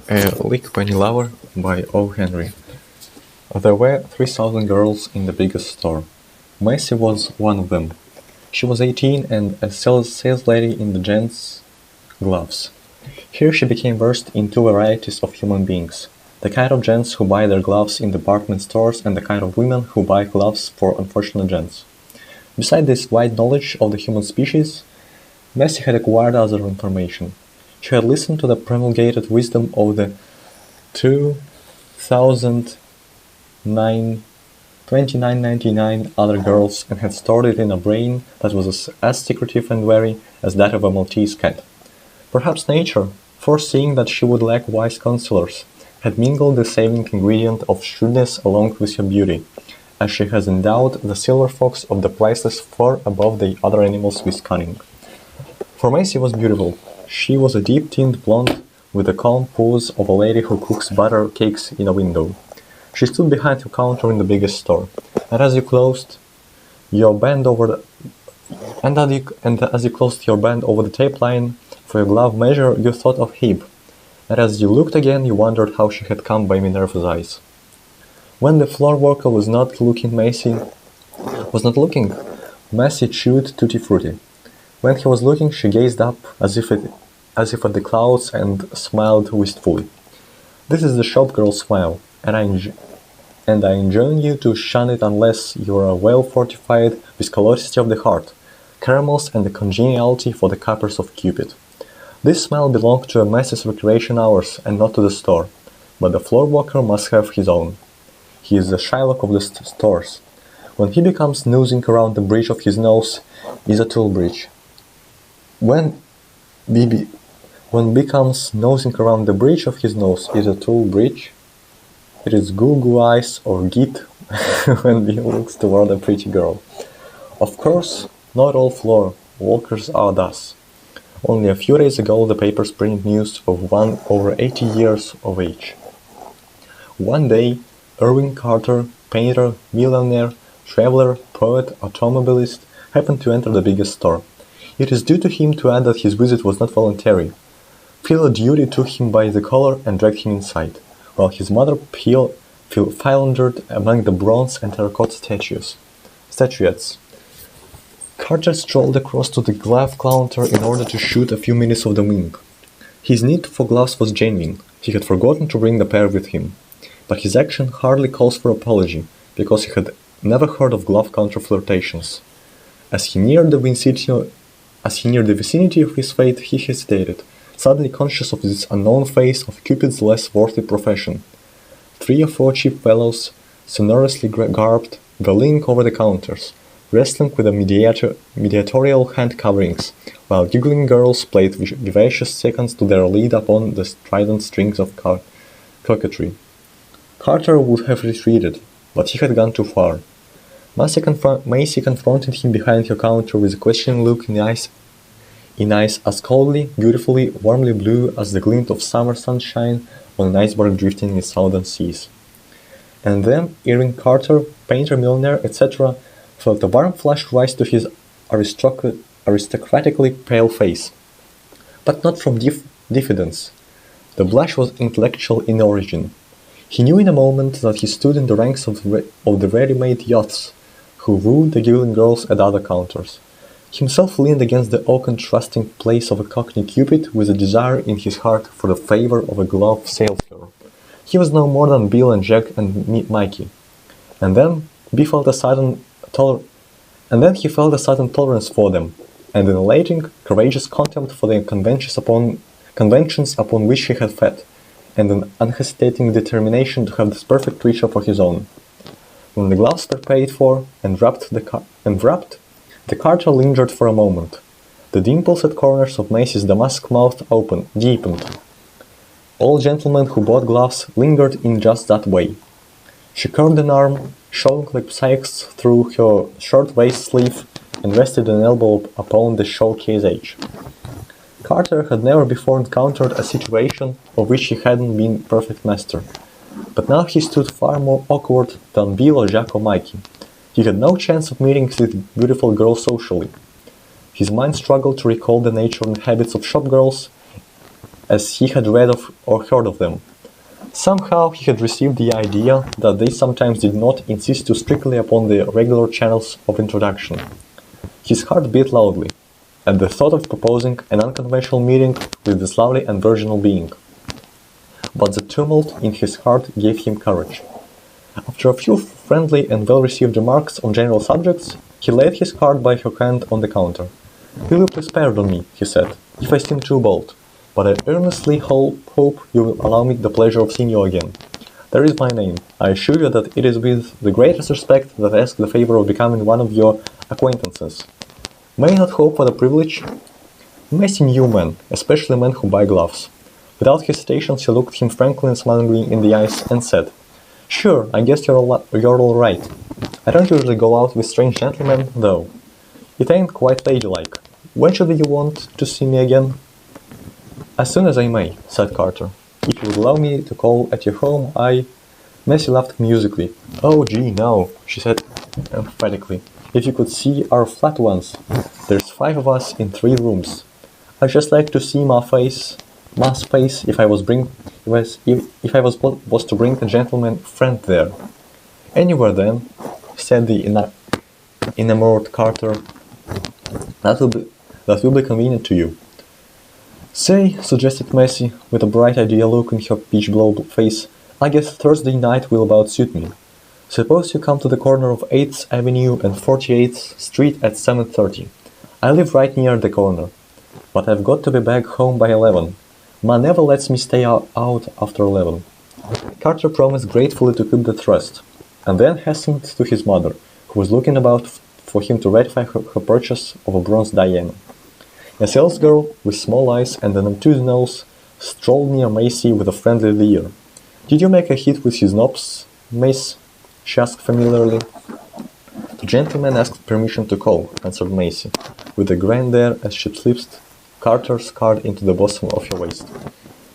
Lickpenny Lover by O. Henry. There were 3,000 girls in the biggest store. Macy was one of them. She was 18 and a sales lady in the gents' gloves. Here she became versed in two varieties of human beings: the kind of gents who buy their gloves in department stores and the kind of women who buy gloves for unfortunate gents. Beside this wide knowledge of the human species, Macy had acquired other information. She had listened to the promulgated wisdom of the 2,999 other girls and had stored it in a brain that was as secretive and wary as that of a Maltese cat. Perhaps nature, foreseeing that she would lack wise counselors, had mingled the saving ingredient of shrewdness along with her beauty, as she has endowed the silver fox of the priceless far above the other animals with cunning. For Macy was beautiful. She was a deep-tinged blonde with the calm pose of a lady who cooks butter cakes in a window. She stood behind her counter in the biggest store, and as you closed your band over the tape line for your glove measure, you thought of Hebe, and as you looked again, you wondered how she had come by Minerva's eyes. When the floor worker was not looking, Macy chewed Tutti Frutti. When he was looking, she gazed up as if at the clouds and smiled wistfully. This is the shop girl's smile, and I enjoin you to shun it unless you are well fortified with callosity of the heart, caramels and the congeniality for the cappers of Cupid. This smile belonged to a Macy's recreation hours and not to the store, but the floor walker must have his own. He is the Shylock of the stores. When he becomes nosing around the bridge of his nose, is a tool bridge. When becomes nosing around the bridge of his nose is a tool bridge, it is goo eyes or git when he looks toward a pretty girl. Of course, not all floor walkers are thus. Only a few days ago the papers printed news of one over 80 years of age. One day, Irving Carter, painter, millionaire, traveler, poet, automobilist, happened to enter the biggest store. It is due to him to add that his visit was not voluntary. Philo Duty took him by the collar and dragged him inside, while his mother philandered among the bronze and terracotta statuettes. Carter strolled across to the glove counter in order to shoot a few minutes of the wing. His need for gloves was genuine. He had forgotten to bring the pair with him. But his action hardly calls for apology, because he had never heard of glove counter flirtations. As he neared the vicinity of his fate, he hesitated, suddenly conscious of this unknown face of Cupid's less worthy profession. 3 or 4 cheap fellows, sonorously garbed, were leaning over the counters, wrestling with the mediatorial hand coverings, while giggling girls played vivacious seconds to their lead upon the strident strings of coquetry. Carter would have retreated, but he had gone too far. Macy confronted him behind her counter with a questioning look in eyes as coldly, beautifully, warmly blue as the glint of summer sunshine on an iceberg drifting in southern seas. And then Irving Carter, painter, millionaire, etc., felt a warm flush rise to his aristocratically pale face. But not from diffidence. The blush was intellectual in origin. He knew in a moment that he stood in the ranks of the ready-made youths who wooed the giggling girls at other counters. Himself leaned against the oaken trusting place of a cockney Cupid with a desire in his heart for the favor of a glove salesgirl. He was no more than Bill and Jack and Mikey. And then he felt a sudden tolerance for them, and an elating, courageous contempt for the conventions upon which he had fed, and an unhesitating determination to have this perfect creature for his own. When the gloves were paid for and wrapped, the Carter lingered for a moment. The dimples at corners of Macy's damask mouth deepened. All gentlemen who bought gloves lingered in just that way. She curved an arm, showing like Sykes through her short waist sleeve, and rested an elbow upon the showcase edge. Carter had never before encountered a situation of which he hadn't been perfect master. But now he stood far more awkward than Bill or Jack or Mikey. He had no chance of meeting this beautiful girl socially. His mind struggled to recall the nature and habits of shop girls, as he had read of or heard of them. Somehow he had received the idea that they sometimes did not insist too strictly upon the regular channels of introduction. His heart beat loudly at the thought of proposing an unconventional meeting with this lovely and virginal being. But the tumult in his heart gave him courage. After a few friendly and well-received remarks on general subjects, he laid his card by her hand on the counter. "Will you please pardon me," he said, "if I seem too bold, but I earnestly hope you will allow me the pleasure of seeing you again. There is my name. I assure you that it is with the greatest respect that I ask the favor of becoming one of your acquaintances. May I not hope for the privilege?" Macy knew men, especially men who buy gloves. Without hesitation, she looked him frankly and smilingly in the eyes and said, "Sure, I guess you're all right. I don't usually go out with strange gentlemen, though. It ain't quite ladylike. When should you want to see me again?" "As soon as I may," said Carter. "If you would allow me to call at your home, Macy laughed musically. "Oh, gee, no," she said emphatically. "If you could see our flat once. There's 5 of us in 3 rooms. I'd just like to see Ma's face if I was to bring a gentleman friend there." "Anywhere then," said the enamored Carter. That will be convenient to you." "Say," suggested Macy, with a bright idea look in her peach-blow face, "I guess Thursday night will about suit me. Suppose you come to the corner of 8th Avenue and 48th Street at 7:30. I live right near the corner. But I've got to be back home by 11. Ma never lets me stay out after 11. Carter promised gratefully to keep the trust, and then hastened to his mother, who was looking about for him to ratify her purchase of a bronze Diana. A salesgirl with small eyes and an obtuse nose strolled near Macy with a friendly leer. "Did you make a hit with his knobs, Miss?" she asked familiarly. "The gentleman asked permission to call," answered Macy, with a grin there as she slipped Carter's card into the bosom of her waist.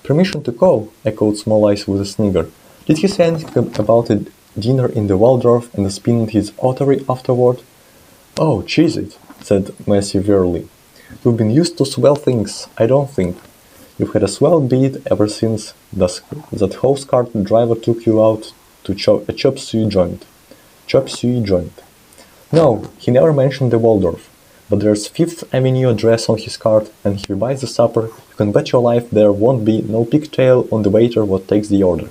"Permission to call?" echoed Small Eyes with a snigger. "Did he say anything about a dinner in the Waldorf and a spin in his ottery afterward?" "Oh, cheese it," said Macy wearily. "You've been used to swell things, I don't think. You've had a swell beat ever since that hose cart driver took you out to a chop suey joint. Chop suey joint. No, he never mentioned the Waldorf. But there's 5th Avenue address on his card, and if he buys the supper, you can bet your life there won't be no pigtail on the waiter what takes the order."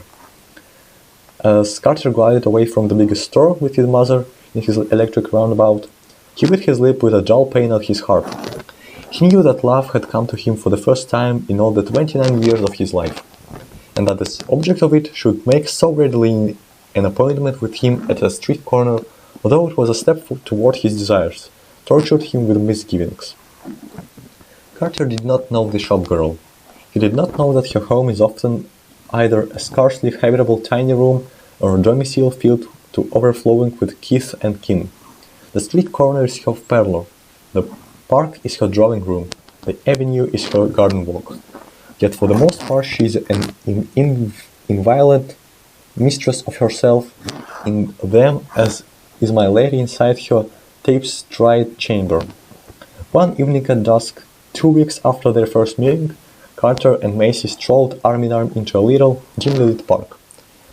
As Carter glided away from the biggest store with his mother in his electric roundabout, he bit his lip with a dull pain at his heart. He knew that love had come to him for the first time in all the 29 years of his life, and that the object of it should make so readily an appointment with him at a street corner, although it was a step toward his desires, tortured him with misgivings. Carter did not know the shop girl. He did not know that her home is often either a scarcely habitable tiny room or a domicile filled to overflowing with kith and kin. The street corner is her parlor. The park is her drawing room. The avenue is her garden walk. Yet for the most part she is an inviolate mistress of herself in them as is my lady inside her tapestryed chamber. One evening at dusk, 2 weeks after their first meeting, Carter and Macy strolled arm-in-arm into a little, dimly lit park.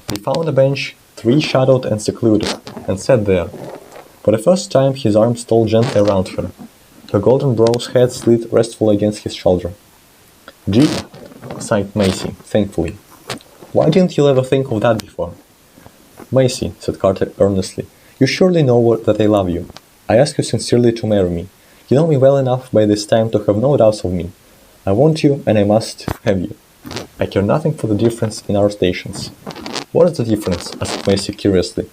They found a bench, tree-shadowed and secluded, and sat there. For the first time his arm stole gently around her. Her golden brows head slid restfully against his shoulder. "Gee," sighed Macy, thankfully. "Why didn't you ever think of that before?" "Macy," said Carter earnestly, "you surely know that I love you. I ask you sincerely to marry me. You know me well enough by this time to have no doubts of me. I want you, and I must have you. I care nothing for the difference in our stations." "What is the difference?" asked Macy curiously.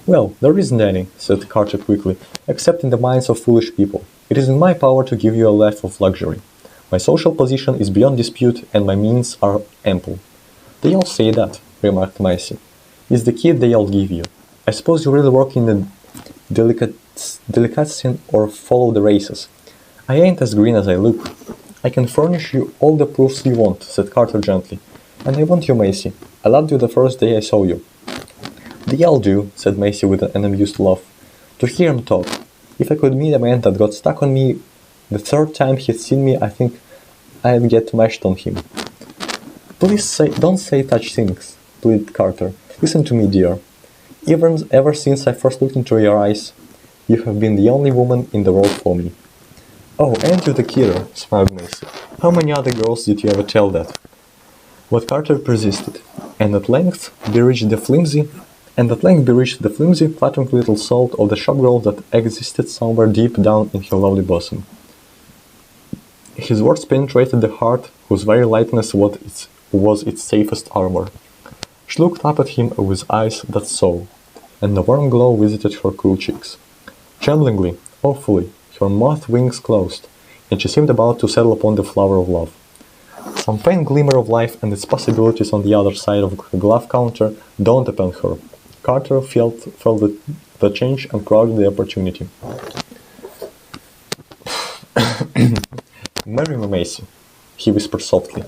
"Well, there isn't any," said Carter quickly, "except in the minds of foolish people. It is in my power to give you a life of luxury. My social position is beyond dispute, and my means are ample." "They all say that," remarked Macy. "It's the key they all give you. I suppose you really work in the delicatessen or follow the races." "I ain't as green as I look." "I can furnish you all the proofs you want," said Carter gently. "And I want you, Macy. I loved you the first day I saw you." "They all do," said Macy with an amused laugh. "To hear him talk. If I could meet a man that got stuck on me the 3rd time he'd seen me, I think I'd get mashed on him." Don't say such things, pleaded Carter. Listen to me, dear. Ever since I first looked into your eyes, you have been the only woman in the world for me. Oh, and you the killer, smiled Macy. How many other girls did you ever tell that? But Carter persisted, and at length be reached the flimsy, flattering little soul of the shopgirl that existed somewhere deep down in her lovely bosom. His words penetrated the heart, whose very lightness was its safest armor. She looked up at him with eyes that saw, and a warm glow visited her cool cheeks. Tremblingly, awfully, her moth wings closed, and she seemed about to settle upon the flower of love. Some faint glimmer of life and its possibilities on the other side of the glove counter dawned upon her. Carter felt the change and crowded the opportunity. Marry me, Macy, he whispered softly,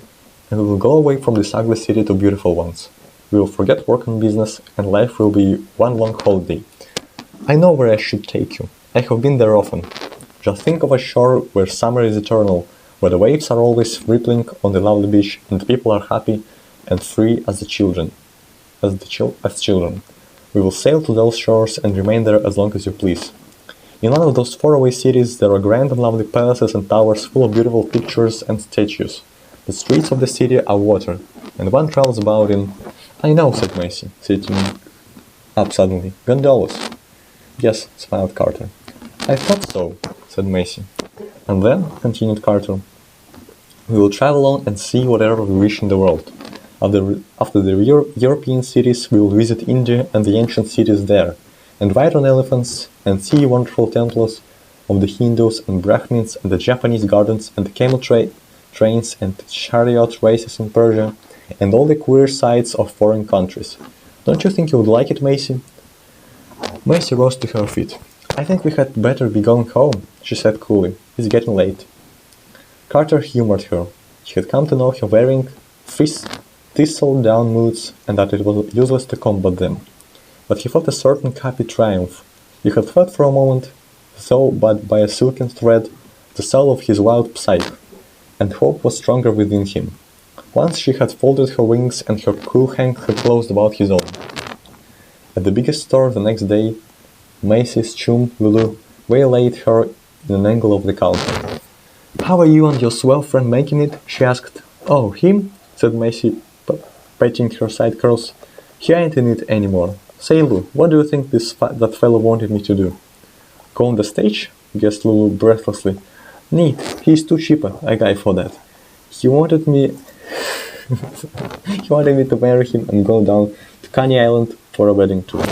and we will go away from this ugly city to beautiful ones. We will forget work and business, and life will be one long holiday. I know where I should take you. I have been there often. Just think of a shore where summer is eternal, where the waves are always rippling on the lovely beach, and the people are happy and free as children. We will sail to those shores and remain there as long as you please. In one of those faraway cities there are grand and lovely palaces and towers full of beautiful pictures and statues. The streets of the city are water, and one travels about in... I know, said Macy, sitting up suddenly. Gondolas. Yes, smiled Carter. I thought so, said Macy. And then, continued Carter, we will travel on and see whatever we wish in the world. After the European cities, we will visit India and the ancient cities there, and ride on elephants, and see wonderful temples of the Hindus and Brahmins, and the Japanese gardens, and the camel trains, and chariot races in Persia, and all the queer sights of foreign countries. Don't you think you would like it, Macy? Macy rose to her feet. I think we had better be going home, she said coolly. It's getting late. Carter humored her. He had come to know her wearing thistle-down moods, and that it was useless to combat them. But he felt a certain happy triumph. He had felt for a moment, though but by a silken thread, the soul of his wild psyche, and hope was stronger within him. Once she had folded her wings, and her cool hand had closed about his own. At the biggest store the next day, Macy's chum Lulu waylaid her in an angle of the counter. How are you and your swell friend making it? She asked. Oh, him? Said Macy, patting her side curls. He ain't in it anymore. Say, Lou, what do you think that fellow wanted me to do? Go on the stage? Guessed Lulu breathlessly. Neat, he's too cheap a guy for that. He wanted me to marry him and go down to Coney Island for a wedding tour.